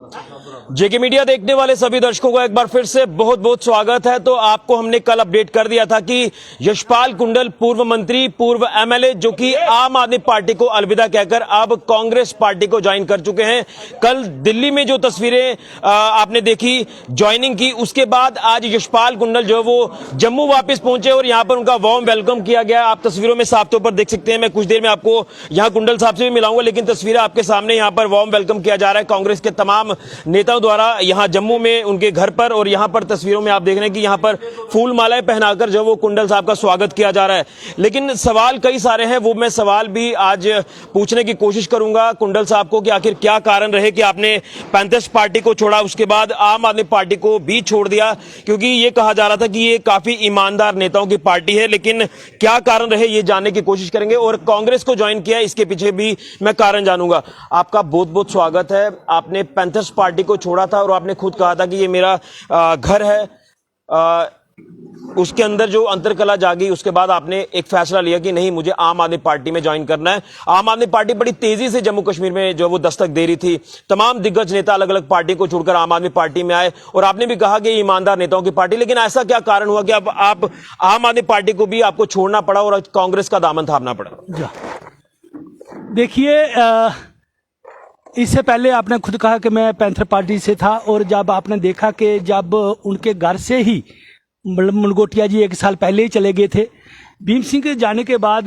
जेके media देखने वाले सभी दर्शकों को एक बार फिर से बहुत बहुत स्वागत है। तो आपको हमने कल अपडेट कर दिया था कि यशपाल कुंडल पूर्व मंत्री, पूर्व एमएलए, जो कि आम आदमी पार्टी को अलविदा कहकर अब कांग्रेस पार्टी को ज्वाइन कर चुके हैं। कल दिल्ली में जो तस्वीरें आपने देखी ज्वाइनिंग की, उसके बाद आज यशपाल कुंडल जो है वो जम्मू वापस पहुंचे और यहां पर उनका वार्म वेलकम किया गया। आप तस्वीरों में साफ तौर पर देख सकते हैं। मैं कुछ देर में आपको यहां कुंडल साहब से भी मिलाऊंगा, लेकिन तस्वीरें आपके सामने। यहां पर वार्म वेलकम किया जा रहा है कांग्रेस के तमाम नेताओं द्वारा यहां जम्मू में उनके घर पर, और यहां पर तस्वीरों में आप देख रहे हैं कि यहां पर फूल मालाएं पहनाकर जो वो कुंडल साहब का स्वागत किया जा रहा है। लेकिन सवाल कई सारे हैं, वो मैं सवाल भी आज पूछने की कोशिश करूंगा कुंडल साहब को कि आखिर क्या कारण रहे कि आपने पैंथर्स पार्टी को छोड़ा, उसके बाद आम आदमी पार्टी को भी छोड़ दिया, क्योंकि ये कहा जा रहा था कि ये काफी ईमानदार नेताओं की पार्टी है। लेकिन क्या कारण रहे ये जानने की कोशिश करेंगे, और कांग्रेस को ज्वाइन किया इसके पीछे भी मैं कारण जानूंगा। आपका बहुत बहुत स्वागत है। आपने पैंथर्स पार्टी को छोड़ा था और आपने खुद कहा था कि ये मेरा घर है। उसके अंदर जो अंतरकला जागी, उसके बाद आपने एक फैसला लिया कि नहीं, मुझे आम आदमी पार्टी में ज्वाइन करना है। आम आदमी पार्टी बड़ी तेजी से जम्मू कश्मीर में जो वो दस्तक दे रही थी। तमाम दिग्गज नेता अलग अलग पार्टी को छोड़कर आम आदमी पार्टी में आए, और आपने भी कहा कि ईमानदार नेताओं की पार्टी। लेकिन ऐसा क्या कारण हुआ कि अब आप आम आदमी पार्टी को भी आपको छोड़ना पड़ा और कांग्रेस का दामन थामना पड़ा? देखिए, इससे पहले आपने खुद कहा कि मैं पैंथर पार्टी से था, और जब आपने देखा कि जब उनके घर से ही मुनगोटिया जी 1 साल पहले ही चले गए थे, भीम सिंह के जाने के बाद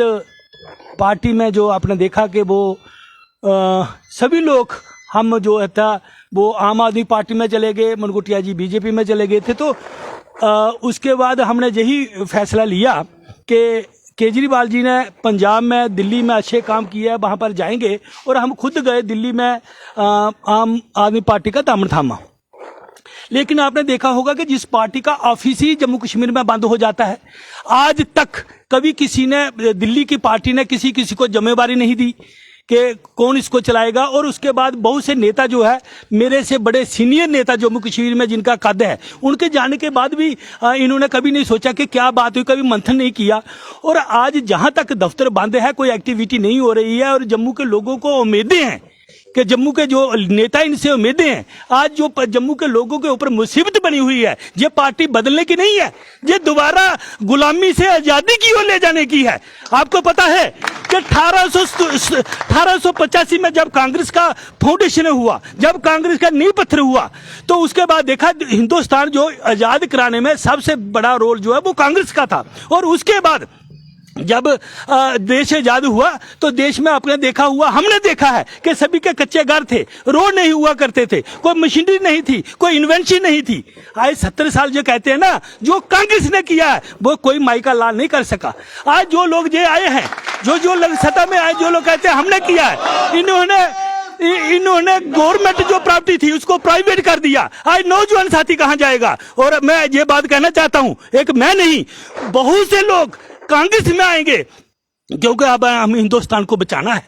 पार्टी में जो आपने देखा कि वो सभी लोग, हम जो था वो आम आदमी पार्टी में चले गए, मुनगोटिया जी बीजेपी में चले गए थे। तो उसके बाद हमने यही फैसला लिया कि केजरीवाल जी ने पंजाब में, दिल्ली में अच्छे काम किए हैं, वहाँ पर जाएंगे, और हम खुद गए दिल्ली में, आम आदमी पार्टी का दामन थामा। लेकिन आपने देखा होगा कि जिस पार्टी का ऑफिस ही जम्मू कश्मीर में बंद हो जाता है, आज तक कभी किसी ने, दिल्ली की पार्टी ने किसी को जिम्मेवारी नहीं दी कि कौन इसको चलाएगा। और उसके बाद बहुत से नेता जो है, मेरे से बड़े सीनियर नेता जम्मू कश्मीर में जिनका कद है, उनके जाने के बाद भी इन्होंने कभी नहीं सोचा कि क्या बात हुई, कभी मंथन नहीं किया। और आज जहां तक दफ्तर बंद है, कोई एक्टिविटी नहीं हो रही है, और जम्मू के लोगों को उम्मीदें हैं कि जम्मू के जो नेता, इनसे उम्मीदें हैं। आज जो जम्मू के लोगों के ऊपर मुसीबत बनी हुई है, ये पार्टी बदलने की नहीं है, ये दोबारा गुलामी से आजादी की ओर ले जाने की है। आपको पता है कि 1885 में जब कांग्रेस का फाउंडेशन हुआ, जब कांग्रेस का नींव पत्थर हुआ, तो उसके बाद देखा हिंदुस्तान जो आजाद कराने में सबसे बड़ा रोल जो है वो कांग्रेस का था। और उसके बाद जब देश आजाद हुआ, तो देश में आपने देखा हुआ, हमने देखा है कि सभी के कच्चे घर थे, रोड नहीं हुआ करते थे, कोई मशीनरी नहीं थी, कोई इन्वेंशन नहीं थी। आज 70 साल जो कहते हैं ना, जो कांग्रेस ने किया है वो कोई माई का लाल नहीं कर सका। आज जो लोग जो आए हैं, जो लोग सत्ता में आए, जो लोग कहते हैं हमने किया है, इन्होंने गवर्नमेंट जो प्रॉपर्टी थी उसको प्राइवेट कर दिया। आज नौजवान साथी कहां जाएगा? और मैं ये बात कहना चाहता हूं, एक मैं नहीं, बहुत से लोग कांग्रेस में आएंगे, क्योंकि अब हम हिंदुस्तान को बचाना है।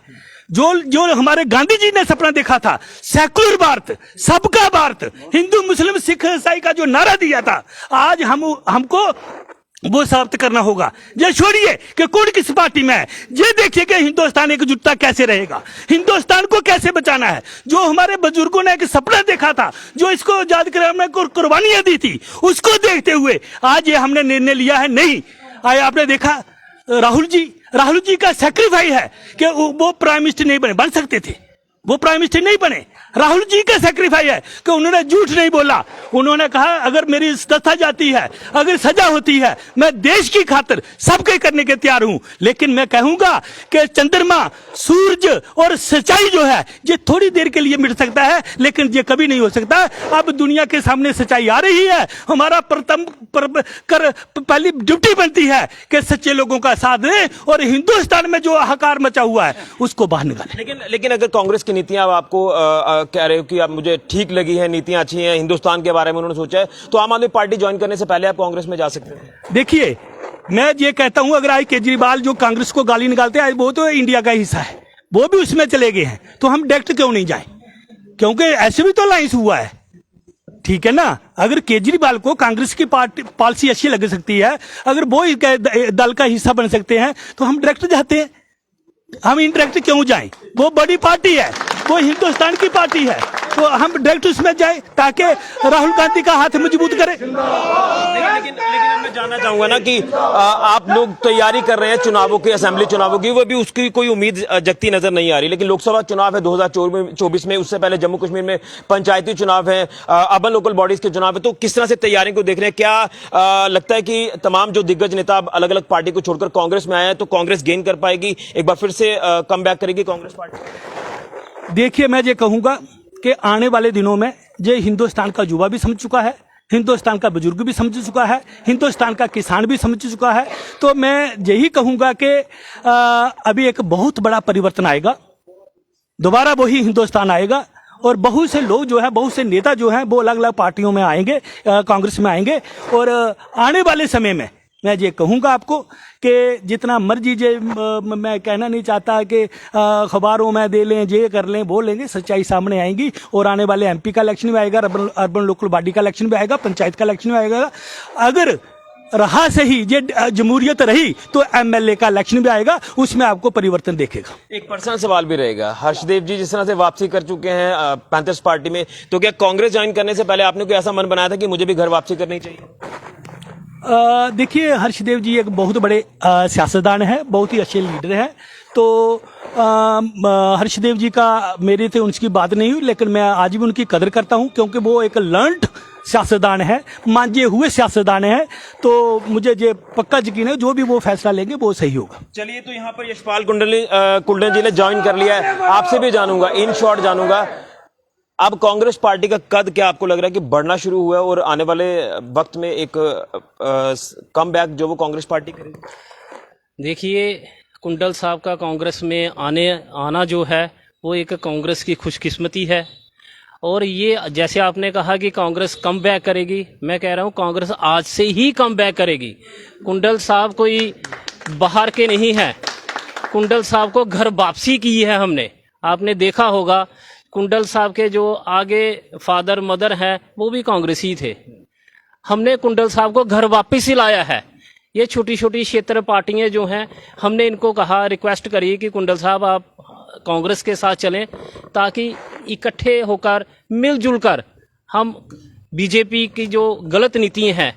जो हमारे गांधी जी ने सपना देखा था, सेकुलर भारत, सबका भारत, हिंदू मुस्लिम सिख ईसाई का जो नारा दिया था, आज हमको वो समाप्त करना होगा। ये छोड़िए कि कौन किस पार्टी में है, ये देखिए कि हिंदुस्तान एकजुटता कैसे रहेगा, हिंदुस्तान को कैसे बचाना है। जो हमारे बुजुर्गों ने एक सपना देखा था, जो इसको आजाद कराने में कुर्बानियां दी थी, उसको देखते हुए आज ये हमने निर्णय लिया है। नहीं, आपने देखा राहुल जी का सैक्रिफाइस है कि वो प्राइम मिनिस्टर नहीं बन सकते थे, वो प्राइम मिनिस्टर नहीं बने। राहुल जी का सैक्रिफाइस है कि उन्होंने झूठ नहीं बोला। उन्होंने कहा अगर मेरी सजा जाती है, अगर सजा होती है, मैं देश की खातिर सबके करने के तैयार हूं। लेकिन मैं कहूंगा कि चंद्रमा, सूरज और सच्चाई जो है, ये थोड़ी देर के लिए मिट सकता है, लेकिन ये कभी नहीं हो सकता। अब दुनिया के सामने सच्चाई आ रही है। हमारा पहली ड्यूटी बनती है कि सच्चे लोगों का साथ दें, और हिंदुस्तान में जो हाहाकार मचा हुआ है उसको बाहर निकालें। लेकिन अगर कांग्रेस की नीतियां आपको कह रहे हो कि अब मुझे ठीक लगी है, नीतियां अच्छी हैं, हिंदुस्तान के बारे में उन्होंने सोचा है, तो आम आदमी पार्टी ज्वाइन करने से पहले आप कांग्रेस में जा सकते हैं। देखिए, मैं ये कहता हूं, अगर आज केजरीवाल जो कांग्रेस को गाली निकालते हैं, आज वो तो इंडिया का हिस्सा है, वो भी उसमें चले गए हैं, तो हम डायरेक्ट क्यों नहीं जाए? क्योंकि ऐसे भी तो अलायंस हुआ है, ठीक है ना। अगर केजरीवाल को कांग्रेस की पॉलिसी अच्छी लग सकती है, अगर वो दल का हिस्सा बन सकते हैं, तो हम डायरेक्ट जाते हैं। हम इंटरेक्ट क्यों जाएं? वो बड़ी पार्टी है, वो हिंदुस्तान की पार्टी है। तो हम डायरेक्ट उसमें जाए ताकि राहुल गांधी का हाथ मजबूत करें। लेकिन अब मैं जानना चाहूंगा ना कि आप लोग तैयारी कर रहे हैं चुनावों की, असेंबली चुनावों की, वो भी उसकी कोई उम्मीद जगती नजर नहीं आ रही। लेकिन लोकसभा चुनाव है 2024 में, उससे पहले जम्मू कश्मीर में पंचायती चुनाव है, अर्बन लोकल बॉडीज के चुनाव है। तो किस तरह से तैयारी को देख रहे हैं? क्या लगता है कि तमाम जो दिग्गज नेता अलग अलग पार्टी को छोड़कर कांग्रेस में आए हैं, तो कांग्रेस गेन कर पाएगी, एक बार फिर से कम बैक करेगी कांग्रेस पार्टी? देखिए, मैं ये कहूंगा कि आने वाले दिनों में ये हिंदुस्तान का युवा भी समझ चुका है, हिंदुस्तान का बुजुर्ग भी समझ चुका है, हिंदुस्तान का किसान भी समझ चुका है। तो मैं यही कहूंगा कि अभी एक बहुत बड़ा परिवर्तन आएगा, दोबारा वही हिंदुस्तान आएगा और बहुत से लोग जो है, बहुत से नेता जो हैं वो अलग अलग पार्टियों में आएंगे, कांग्रेस में आएंगे। और आने वाले समय में मैं ये कहूंगा आपको कि जितना मर्जी जे मैं कहना नहीं चाहता कि अखबारों में दे लें, ये कर लें, वो लेंगे, सच्चाई सामने आएंगी। और आने वाले एमपी का इलेक्शन भी आएगा, अर्बन लोकल बॉडी का इलेक्शन भी आएगा, पंचायत का इलेक्शन भी आएगा। अगर रहा सही ये जमहूरियत रही तो एमएलए का इलेक्शन भी आएगा, उसमें आपको परिवर्तन देखेगा। एक पर्सनल सवाल भी रहेगा। हर्षदेव जी जिस तरह से वापसी कर चुके हैं पैंथर्स पार्टी में, तो क्या कांग्रेस ज्वाइन करने से पहले आपने कोई ऐसा मन बनाया था कि मुझे भी घर वापसी करनी चाहिए? देखिए, हर्षदेव जी एक बहुत बड़े सियासतदान है, बहुत ही अच्छे लीडर हैं। तो हर्षदेव जी का मेरे से उनकी बात नहीं हुई, लेकिन मैं आज भी उनकी कदर करता हूं क्योंकि वो एक लर्नड सियासतदान है, मांझे हुए सियासतदान है। तो मुझे ये पक्का यकीन है जो भी वो फैसला लेंगे वो सही होगा। चलिए, तो यहाँ पर यशपाल कुंडल जी ने ज्वाइन कर लिया है। आपसे भी जानूंगा, इन शॉर्ट जानूंगा, अब कांग्रेस पार्टी का कद क्या आपको लग रहा है कि बढ़ना शुरू हुआ है और आने वाले वक्त में एक कम बैक जो वो कांग्रेस पार्टी करेगी? देखिए, कुंडल साहब का कांग्रेस में आना जो है वो एक कांग्रेस की खुशकिस्मती है। और ये जैसे आपने कहा कि कांग्रेस कम बैक करेगी, मैं कह रहा हूँ कांग्रेस आज से ही कम बैक करेगी। कुंडल साहब कोई बाहर के नहीं है, कुंडल साहब को घर वापसी की है हमने। आपने देखा होगा कुंडल साहब के जो आगे फादर मदर हैं वो भी कांग्रेसी थे, हमने कुंडल साहब को घर वापस ही लाया है। ये छोटी छोटी क्षेत्र पार्टियां जो हैं, हमने इनको कहा, रिक्वेस्ट करी कि कुंडल साहब आप कांग्रेस के साथ चलें ताकि इकट्ठे होकर मिलजुल कर हम बीजेपी की जो गलत नीति हैं,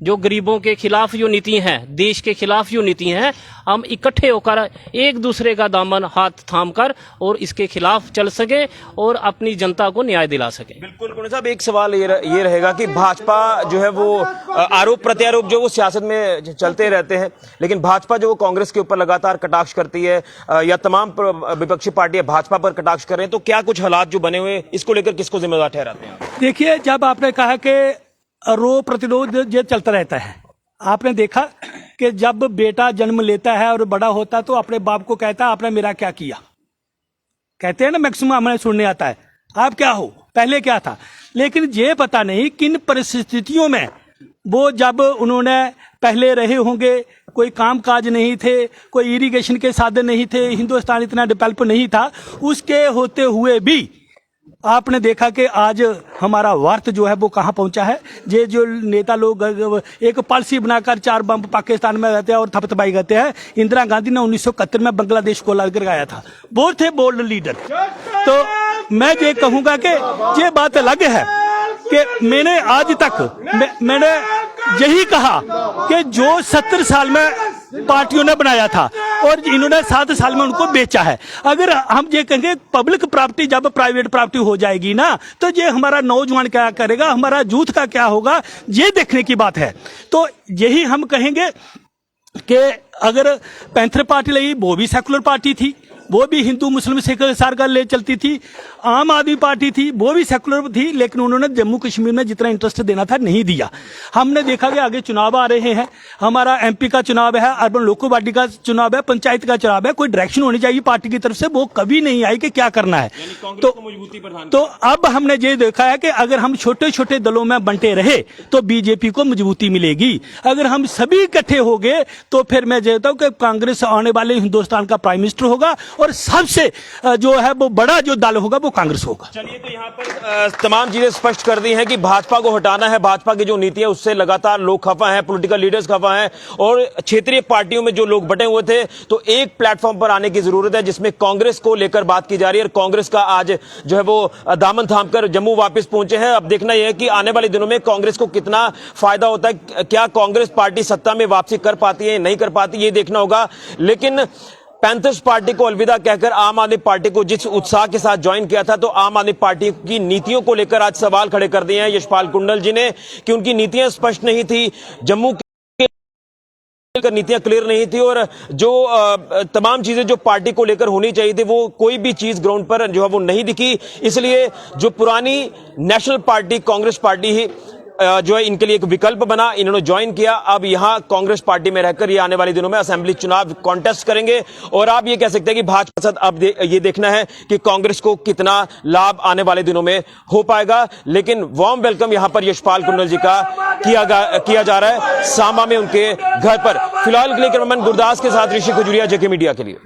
जो गरीबों के खिलाफ जो नीति हैं, देश के खिलाफ जो नीति हैं, हम इकट्ठे होकर एक दूसरे का दामन हाथ थामकर और इसके खिलाफ चल सके और अपनी जनता को न्याय दिला सके। बिल्कुल कुंडल साहब, एक सवाल ये रहेगा कि भाजपा जो है वो आरोप प्रत्यारोप जो वो सियासत में चलते रहते हैं, लेकिन भाजपा जो वो कांग्रेस के ऊपर लगातार कटाक्ष करती है या तमाम विपक्षी पार्टियां भाजपा पर कटाक्ष कर रहे हैं, तो क्या कुछ हालात जो बने हुए इसको लेकर किसको जिम्मेदार ठहराते हैं? देखिए, जब आपने कहा कि रो प्रतिरोध ये चलता रहता है, आपने देखा कि जब बेटा जन्म लेता है और बड़ा होता है तो अपने बाप को कहता है आपने मेरा क्या किया, कहते हैं ना, मैक्सिमम हमें सुनने आता है आप क्या हो, पहले क्या था। लेकिन ये पता नहीं किन परिस्थितियों में वो, जब उन्होंने पहले रहे होंगे, कोई काम काज नहीं थे, कोई इरिगेशन के साधन नहीं थे, हिंदुस्तान इतना डेवलप नहीं था, उसके होते हुए भी आपने देखा कि आज हमारा भारत जो है वो कहाँ पहुंचा है। ये जो नेता लोग एक पॉलिसी बनाकर 4 बम पाकिस्तान में रहते हैं और थपथपाई करते हैं। इंदिरा गांधी ने 1971 में बांग्लादेश को अलग कराया था, वो थे बोल्ड लीडर। तो मैं ये कहूंगा कि ये बात अलग है कि मैंने आज तक मैंने यही कहा कि जो 70 साल में पार्टियों ने बनाया था और इन्होंने 7 साल में उनको बेचा है। अगर हम ये कहेंगे पब्लिक प्रॉपर्टी जब प्राइवेट प्रॉपर्टी हो जाएगी ना, तो ये हमारा नौजवान क्या करेगा, हमारा यूथ का क्या होगा, ये देखने की बात है। तो यही हम कहेंगे कि अगर पैंथर पार्टी लगी, वो भी सेकुलर पार्टी थी, वो भी हिंदू मुस्लिम सिख सारगा ले चलती थी। आम आदमी पार्टी थी, वो भी सेकुलर थी, लेकिन उन्होंने जम्मू कश्मीर में जितना इंटरेस्ट देना था नहीं दिया। हमने देखा कि आगे चुनाव आ रहे हैं, हमारा एमपी का चुनाव है, अर्बन लोकल बॉडी का चुनाव है, पंचायत का चुनाव है, कोई डायरेक्शन होनी चाहिए पार्टी की तरफ से, वो कभी नहीं आई कि क्या करना है। तो अब हमने ये देखा है कि अगर हम छोटे छोटे दलों में बंटे रहे तो बीजेपी को मजबूती मिलेगी। अगर हम सभी इकट्ठे हो गए तो फिर मैं कहता हूं कि कांग्रेस आने वाले हिंदुस्तान का प्राइम मिनिस्टर होगा और सबसे जो है वो बड़ा जो दल होगा वो कांग्रेस होगा। चलिए, तो यहाँ पर तमाम चीजें स्पष्ट कर दी हैं कि भाजपा को हटाना है, भाजपा की जो नीति है उससे लगातार लोग खफा हैं, पॉलिटिकल लीडर्स खफा हैं और क्षेत्रीय पार्टियों में जो लोग बटे हुए थे, तो एक प्लेटफॉर्म पर आने की जरूरत है जिसमें कांग्रेस को लेकर बात की जा रही है। और कांग्रेस का आज जो है वो दामन थामकर जम्मू वापस पहुंचे हैं। अब देखना यह है कि आने वाले दिनों में कांग्रेस को कितना फायदा होता है, क्या कांग्रेस पार्टी सत्ता में वापसी कर पाती है नहीं कर पाती, ये देखना होगा। लेकिन पैंथर्स पार्टी को अलविदा कहकर आम आदमी पार्टी को जिस उत्साह के साथ ज्वाइन किया था, तो आम आदमी पार्टी की नीतियों को लेकर आज सवाल खड़े कर दिए हैं यशपाल कुंडल जी ने कि उनकी नीतियां स्पष्ट नहीं थी, जम्मू की नीतियां क्लियर नहीं थी और जो तमाम चीजें जो पार्टी को लेकर होनी चाहिए थी वो कोई भी चीज ग्राउंड पर जो है वो नहीं दिखी। इसलिए जो पुरानी नेशनल पार्टी कांग्रेस पार्टी ही जो है इनके लिए एक विकल्प बना, इन्होंने ज्वाइन किया। अब यहां कांग्रेस पार्टी में रहकर ये आने वाले दिनों में असेंबली चुनाव कॉन्टेस्ट करेंगे और आप ये कह सकते हैं कि भाजपा के साथ अब ये देखना है कि कांग्रेस को कितना लाभ आने वाले दिनों में हो पाएगा। लेकिन वार्म वेलकम यहां पर यशपाल कुंडल जी का किया जा रहा है सांबा में उनके घर पर। फिलहाल के लिए कैमरामैन गुरदास के साथ ऋषि खजुरिया, जेके मीडिया के लिए।